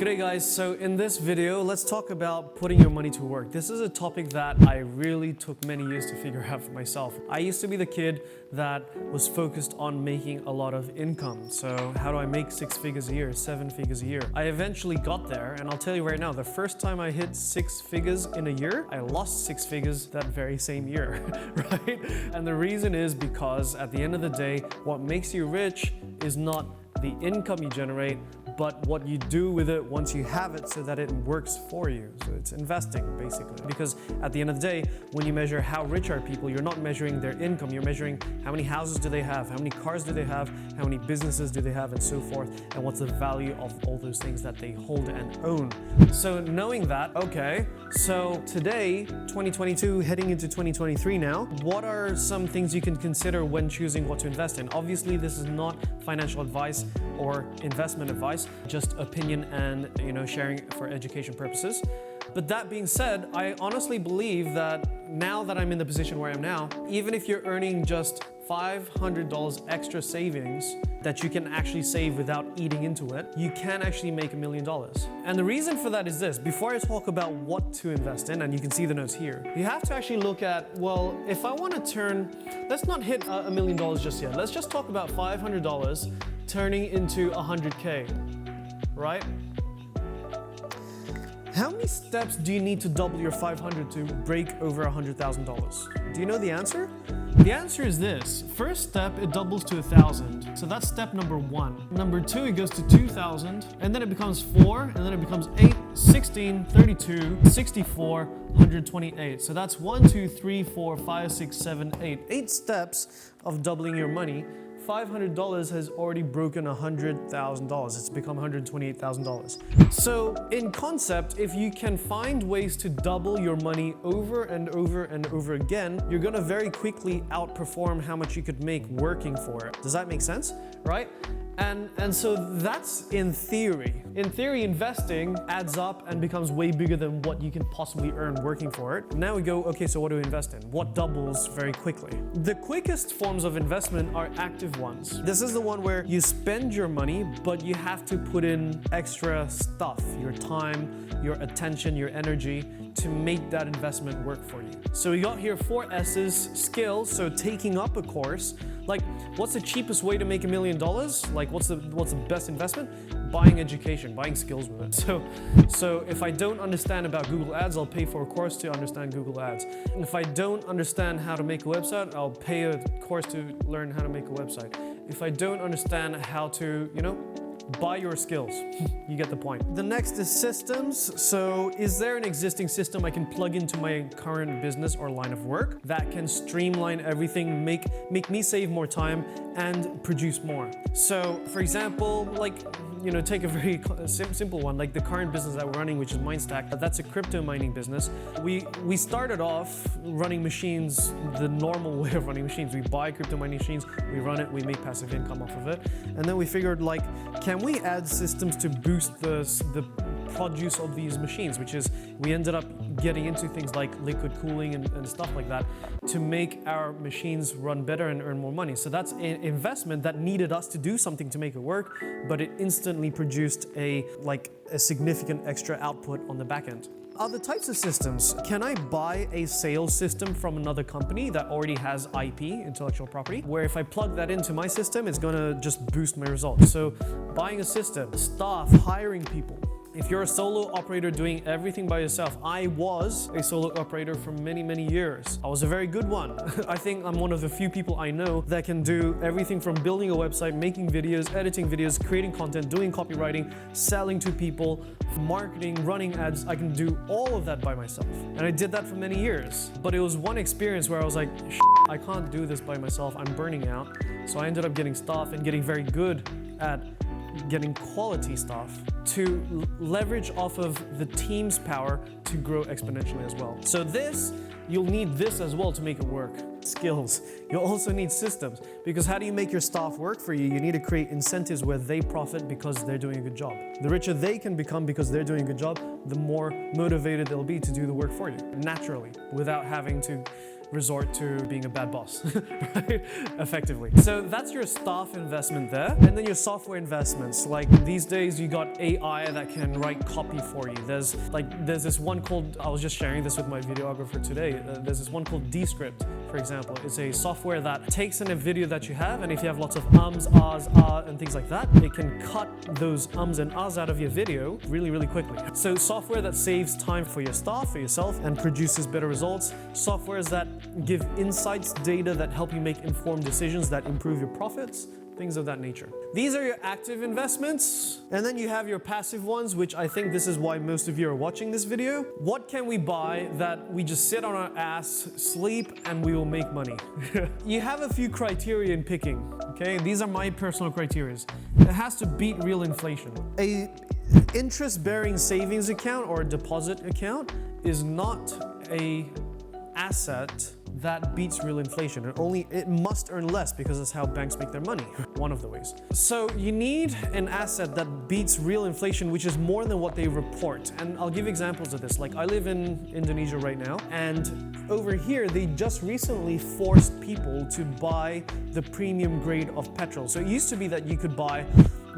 G'day guys, so in this video, let's talk about putting your money to work. This is a topic that I really took many years to figure out for myself. I used to be the kid that was focused on making a lot of income. So how do I make 6 figures a year, 7 figures a year? I eventually got there, and I'll tell you right now, the first time I hit 6 figures in a year, I lost 6 figures that very same year, right? And the reason is because at the end of the day, what makes you rich is not the income you generate, but what you do with it once you have it so that it works for you. So it's investing basically. Because at the end of the day, when you measure how rich are people, you're not measuring their income, you're measuring how many houses do they have, how many cars do they have, how many businesses do they have, and so forth, and what's the value of all those things that they hold and own. So knowing that, okay, so today, 2022, heading into 2023 now, what are some things you can consider when choosing what to invest in? Obviously, this is not financial advice or investment advice, just opinion and sharing for education purposes. But that being said, I honestly believe that now that I'm in the position where I am now, even if you're earning just $500 extra savings that you can actually save without eating into it, you can actually make $1 million. And the reason for that is this: before I talk about what to invest in, and you can see the notes here, you have to actually look at, well, if I want to turn, let's not hit $1 million just yet. Let's just talk about $500 turning into 100K, right? How many steps do you need to double your 500 to break over $100,000? Do you know the answer? The answer is this. First step, it doubles to 1,000. So that's step number 1. Number 2, it goes to 2,000, and then it becomes 4, and then it becomes 8, 16, 32, 64, 128. So that's 1, 2, 3, 4, 5, 6, 7, 8. 8 steps of doubling your money. $500 has already broken $100,000. It's become $128,000. So in concept, if you can find ways to double your money over and over and over again, you're gonna very quickly outperform how much you could make working for it. Does that make sense? Right? And so that's in theory. In theory, investing adds up and becomes way bigger than what you can possibly earn working for it. Now we go, okay, so what do we invest in? What doubles very quickly? The quickest forms of investment are active ones. This is the one where you spend your money, but you have to put in extra stuff, your time, your attention, your energy, to make that investment work for you. So we got here 4 S's: skills, so taking up a course. Like, what's the cheapest way to make $1 million? Like, what's the best investment? Buying education, buying skills with it. So if I don't understand about Google Ads, I'll pay for a course to understand Google Ads. If I don't understand how to make a website, I'll pay a course to learn how to make a website. If I don't understand how to, buy your skills. You get the point. The next is systems. So is there an existing system I can plug into my current business or line of work that can streamline everything, make me save more time and produce more? So for example, take a very simple one, like the current business that we're running, which is MindStack. That's a crypto mining business. We started off running machines the normal way of running machines. We buy crypto mining machines, we run it, we make passive income off of it. And then we figured, can we add systems to boost the produce of these machines, which is we ended up getting into things like liquid cooling and stuff like that to make our machines run better and earn more money. So that's an investment that needed us to do something to make it work, but it instantly produced a significant extra output on the back end. Other types of systems. Can I buy a sales system from another company that already has IP, intellectual property, where if I plug that into my system, it's gonna just boost my results? So buying a system, staff, hiring people. If you're a solo operator doing everything by yourself, I was a solo operator for many, many years. I was a very good one. I think I'm one of the few people I know that can do everything from building a website, making videos, editing videos, creating content, doing copywriting, selling to people, marketing, running ads. I can do all of that by myself. And I did that for many years. But it was one experience where I was like, I can't do this by myself. I'm burning out. So I ended up getting staff and getting very good at getting quality stuff to leverage off of the team's power to grow exponentially as well. So you'll need this as well to make it work. Skills. You'll also need systems, because how do you make your staff work for you? You need to create incentives where they profit because they're doing a good job. The richer they can become because they're doing a good job, the more motivated they'll be to do the work for you naturally, without having to resort to being a bad boss, right? Effectively. So that's your staff investment there. And then your software investments. Like these days you got AI that can write copy for you. There's this one called, I was just sharing this with my videographer today. There's this one called Descript, for example. It's a software that takes in a video that you have, and if you have lots of ums, ahs, and things like that, it can cut those ums and ahs out of your video really, really quickly. So software that saves time for your staff, for yourself, and produces better results. Softwares that give insights, data that help you make informed decisions that improve your profits, things of that nature. These are your active investments, and then you have your passive ones, which I think this is why most of you are watching this video. What can we buy that we just sit on our ass, sleep, and we will make money? You have a few criteria in picking, okay? These are my personal criteria. It has to beat real inflation. A interest-bearing savings account or a deposit account is not a asset that beats real inflation. It must earn less because that's how banks make their money. One of the ways. So you need an asset that beats real inflation, which is more than what they report. And I'll give examples of this. Like I live in Indonesia right now, and over here they just recently forced people to buy the premium grade of petrol. So it used to be that you could buy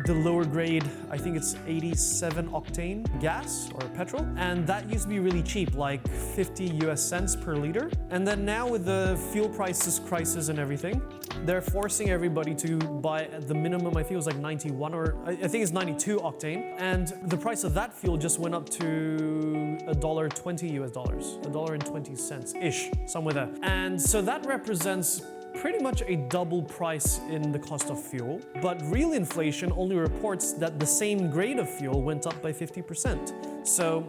the lower grade, I think it's 87 octane gas or petrol, and that used to be really cheap, like 50 US cents per liter. And then now with the fuel crisis and everything, they're forcing everybody to buy at the minimum, I think it was like 91 or I think it's 92 octane, and the price of that fuel just went up to $1.20 US dollars, $1.20 ish, somewhere there. And so that represents pretty much a double price in the cost of fuel, but real inflation only reports that the same grade of fuel went up by 50%. So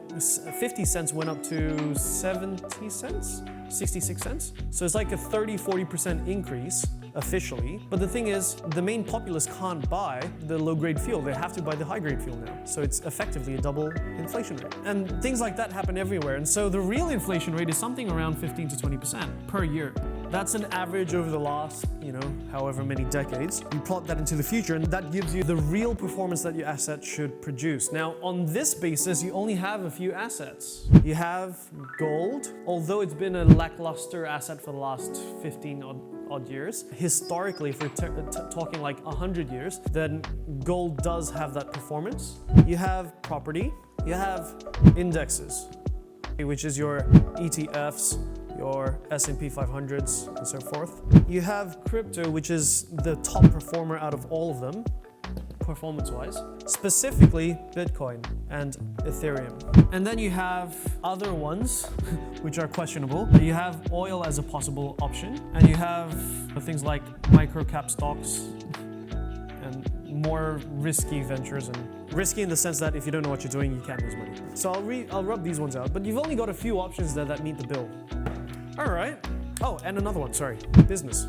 50 cents went up to 70 cents, 66 cents. So it's like a 30-40% increase officially. But the thing is, the main populace can't buy the low-grade fuel. They have to buy the high-grade fuel now. So it's effectively a double inflation rate. And things like that happen everywhere. And so the real inflation rate is something around 15 to 20% per year. That's an average over the last, however many decades. You plot that into the future, and that gives you the real performance that your asset should produce. Now, on this basis, you only have a few assets. You have gold, although it's been a lackluster asset for the last 15 odd years. Historically, if we're talking like 100 years, then gold does have that performance. You have property, you have indexes, which is your ETFs, your S&P 500s, and so forth. You have crypto, which is the top performer out of all of them, performance-wise, specifically Bitcoin and Ethereum. And then you have other ones, which are questionable. You have oil as a possible option, and you have things like micro-cap stocks and more risky ventures, and risky in the sense that if you don't know what you're doing, you can't lose money. So I'll rub these ones out, but you've only got a few options there that meet the bill. All right. Oh, and another one, sorry, business.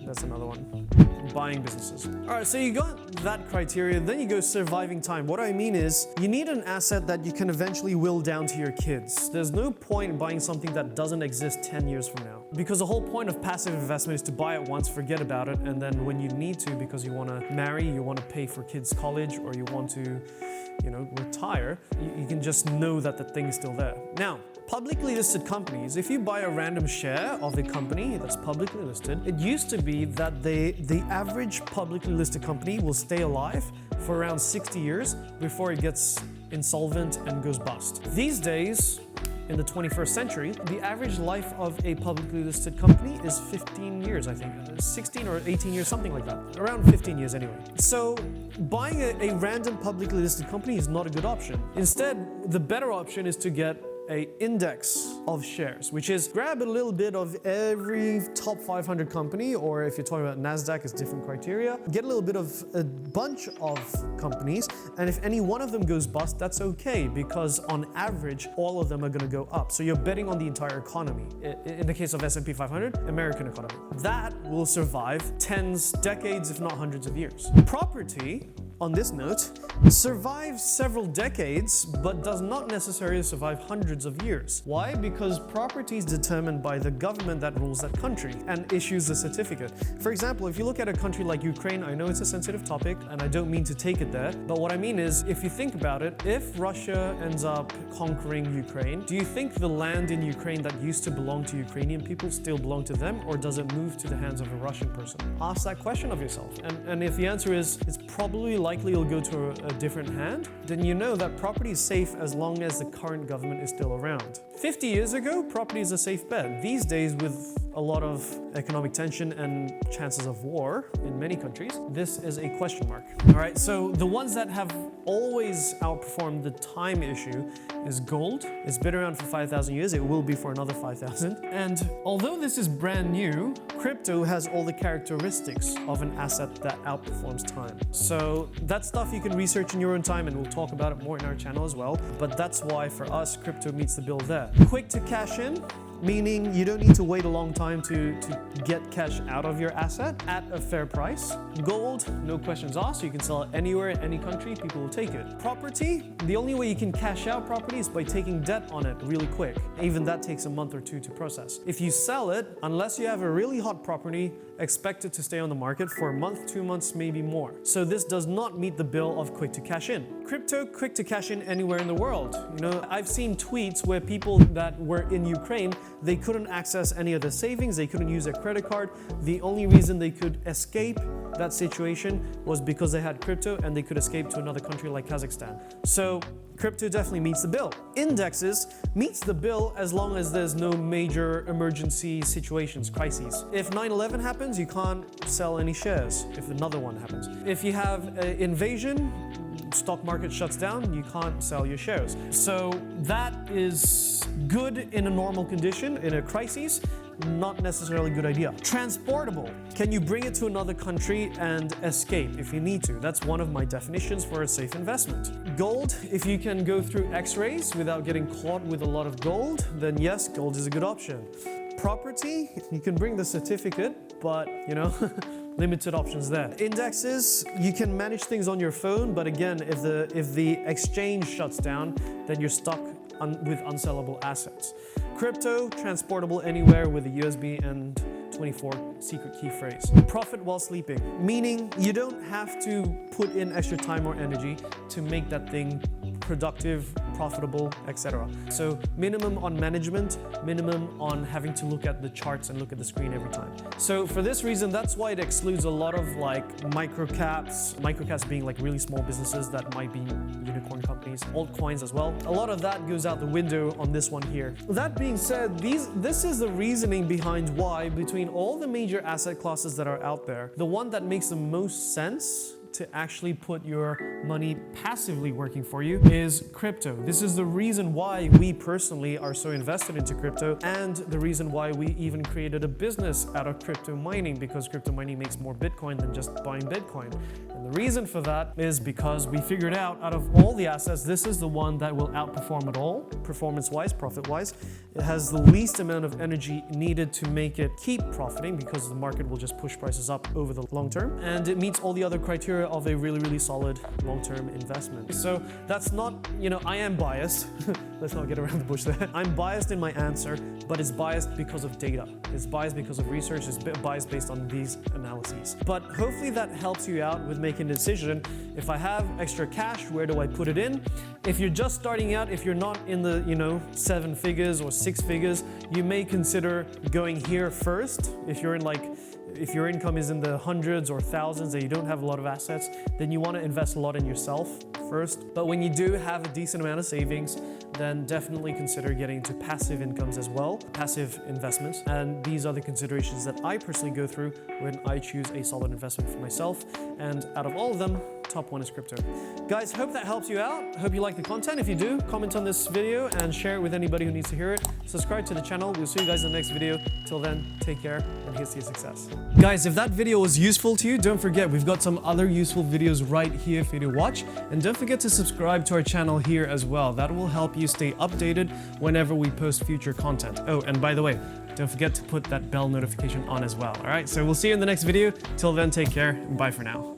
That's another one. Buying businesses. All right, so you got that criteria, then you go surviving time. What I mean is, you need an asset that you can eventually will down to your kids. There's no point in buying something that doesn't exist 10 years from now. Because the whole point of passive investment is to buy it once, forget about it, and then when you need to, because you want to marry, you want to pay for kids' college, or you want to, retire, you can just know that the thing is still there. Now, publicly listed companies, if you buy a random share of a company that's publicly listed, it used to be that the average publicly listed company will stay alive for around 60 years before it gets insolvent and goes bust. These days, in the 21st century, the average life of a publicly listed company is 15 years, I think. 16 or 18 years, something like that. Around 15 years anyway. So buying a random publicly listed company is not a good option. Instead, the better option is to get an index of shares, which is grab a little bit of every top 500 company, or if you're talking about NASDAQ, it's different criteria. Get a little bit of a bunch of companies, and if any one of them goes bust, that's okay, because on average, all of them are gonna go up. So you're betting on the entire economy. In the case of S&P 500, American economy. That will survive tens, decades, if not hundreds of years. Property on this note, survives several decades, but does not necessarily survive hundreds of years. Why? Because property is determined by the government that rules that country and issues the certificate. For example, if you look at a country like Ukraine, I know it's a sensitive topic and I don't mean to take it there, but what I mean is, if you think about it, if Russia ends up conquering Ukraine, do you think the land in Ukraine that used to belong to Ukrainian people still belong to them, or does it move to the hands of a Russian person? Ask that question of yourself. And if the answer is it's probably likely it'll go to a different hand, then you know that property is safe as long as the current government is still around. 50 years ago, property is a safe bet. These days, with a lot of economic tension and chances of war in many countries, this is a question mark. All right, so the ones that have always outperformed the time issue is gold. It's been around for 5,000 years. It will be for another 5,000. And although this is brand new, crypto has all the characteristics of an asset that outperforms time. So that's stuff you can research in your own time, and we'll talk about it more in our channel as well. But that's why for us, crypto meets the bill there. Quick to cash in, meaning you don't need to wait a long time to get cash out of your asset at a fair price. Gold, no questions asked. You can sell it anywhere, in any country, people will take it. Property, the only way you can cash out property is by taking debt on it really quick. Even that takes a month or two to process. If you sell it, unless you have a really hot property, expect it to stay on the market for a month, 2 months, maybe more. So this does not meet the bill of quick to cash in. Crypto, quick to cash in anywhere in the world. You know, I've seen tweets where people that were in Ukraine, they couldn't access any of their savings, they couldn't use their credit card. The only reason they could escape that situation was because they had crypto and they could escape to another country like Kazakhstan. So crypto definitely meets the bill. Indexes meets the bill as long as there's no major emergency situations, crises. If 9/11 happens, you can't sell any shares if another one happens. If you have an invasion, stock market shuts down, you can't sell your shares. So that is good in a normal condition. In a crisis, not necessarily a good idea. Transportable. Can you bring it to another country and escape if you need to? That's one of my definitions for a safe investment. Gold, if you can go through x-rays without getting caught with a lot of gold, then yes, gold is a good option. Property, you can bring the certificate, but you know, limited options there. Indexes, you can manage things on your phone, but again, if the exchange shuts down, then you're stuck with unsellable assets. Crypto, transportable anywhere with a USB and 24 secret key phrase. Profit while sleeping, meaning you don't have to put in extra time or energy to make that thing productive, profitable, etc. So minimum on management, minimum on having to look at the charts and look at the screen every time. So for this reason, that's why it excludes a lot of like microcaps being like really small businesses that might be unicorn companies, altcoins as well. A lot of that goes out the window on this one here. That being said, this is the reasoning behind why between all the major asset classes that are out there, the one that makes the most sense to actually put your money passively working for you is crypto. This is the reason why we personally are so invested into crypto, and the reason why we even created a business out of crypto mining, because crypto mining makes more Bitcoin than just buying Bitcoin. And the reason for that is because we figured out of all the assets, this is the one that will outperform it all, performance-wise, profit-wise. It has the least amount of energy needed to make it keep profiting, because the market will just push prices up over the long term. And it meets all the other criteria of a really, really solid long-term investment. So that's not, you know, I am biased. Let's not get around the bush there. I'm biased in my answer, but it's biased because of data. It's biased because of research. It's biased based on these analyses. But hopefully that helps you out with making a decision. If I have extra cash, where do I put it in? If you're just starting out, if you're not in the, 7 figures or 6 figures, you may consider going here first. If your income is in the hundreds or thousands and you don't have a lot of assets, then you want to invest a lot in yourself first. But when you do have a decent amount of savings, then definitely consider getting into passive incomes as well, passive investments. And these are the considerations that I personally go through when I choose a solid investment for myself. And out of all of them, top one is crypto. Guys, hope that helps you out. Hope you like the content. If you do, comment on this video and share it with anybody who needs to hear it. Subscribe to the channel. We'll see you guys in the next video. Till then, take care and here's to your success. Guys, if that video was useful to you, don't forget we've got some other useful videos right here for you to watch. And don't forget to subscribe to our channel here as well. That will help you stay updated whenever we post future content. Oh, and by the way, don't forget to put that bell notification on as well. All right, so we'll see you in the next video. Till then, take care and bye for now.